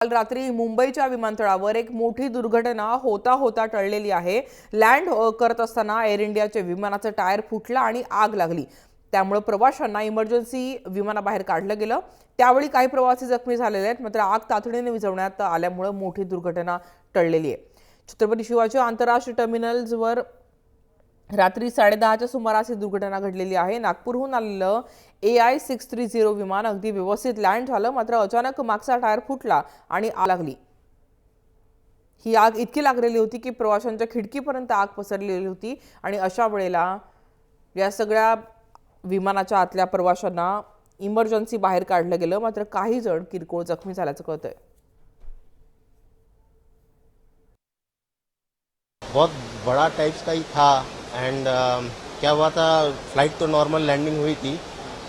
काल रात्री मुंबईच्या विमानतळावर एक मोठी दुर्घटना होता होता टळलेली आहे। लँड करत असताना एअर इंडियाचे विमानाचं टायर फुटलं आणि आग लागली। त्यामुळे प्रवाशांना इमर्जन्सी विमानाबाहेर काढलं गेलं। त्यावेळी काही प्रवासी जखमी झालेले आहेत, मात्र आग तातडीने विझवण्यात आल्यामुळे मोठी दुर्घटना टळलेली आहे। छत्रपती शिवाजी आंतरराष्ट्रीय टर्मिनल्सवर रात्री 10:30च्या सुमारास ही दुर्घटना घडलेली आहे। नागपूरहून आलेलं AI-630 विमान अगदी व्यवस्थित लँड झालं, मात्र अचानक मागचा टायर फुटला आणि आग लागली। ही आग इतकी लागलेली होती की प्रवाशांच्या खिडकीपर्यंत आग पसरलेली होती आणि अशा वेळेला या सगळ्या विमानाच्या आतल्या प्रवाशांना इमर्जन्सी बाहेर काढलं गेलं, मात्र काही जण किरकोळ जखमी झाल्याचं कळतंय। बहुत बड़ा टाइप्स का ही था एंड क्या हुआ था, फ्लाइट तो नॉर्मल लैंडिंग हुई थी,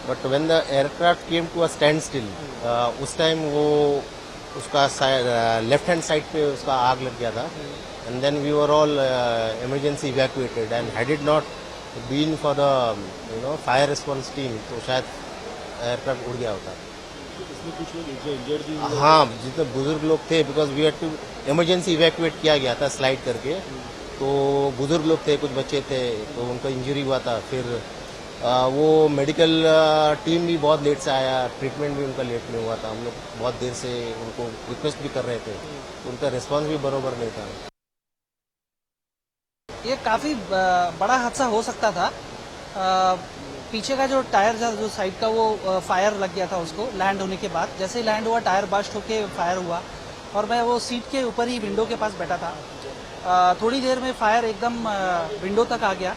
but when the aircraft came to a standstill, उस टाइम वो उसका लेफ्ट हैंड साइड पे उसका आग लग गया था and then we were all emergency evacuated and had it not been for the fire response team तो शायद एयरक्राफ्ट उड़ गया होता। इसमें कुछ लोग इंजर्ड भी हुए? हाँ, जितने बुजुर्ग लोग थे, because we had to emergency evacuate किया गया था स्लाइड करके, तो बुजुर्ग लोग थे, कुछ बच्चे थे, तो उनका इंजरी हुआ था। फिर वो मेडिकल टीम भी बहुत लेट से आया, ट्रीटमेंट भी उनका लेट में हुआ था। हम लोग बहुत देर से उनको रिक्वेस्ट भी कर रहे थे, उनका रिस्पांस भी बरोबर नहीं था। ये काफ़ी बड़ा हादसा हो सकता था। पीछे का जो टायर था, जो साइड का, वो फायर लग गया था उसको लैंड होने के बाद। जैसे ही लैंड हुआ, टायर बस्ट होके फायर हुआ और मैं वो सीट के ऊपर ही विंडो के पास बैठा था। थोड़ी देर में फायर एकदम विंडो तक आ गया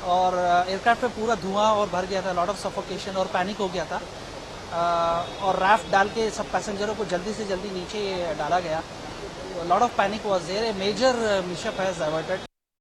और एयरक्राफ्ट पे पूरा धुआं और भर गया था। लॉट ऑफ सफोकेशन और पैनिक हो गया था। और राफ्ट डाल के सब पैसेंजरों को जल्दी से जल्दी नीचे डाला गया। Lot of panic was there. A major mishap has averted.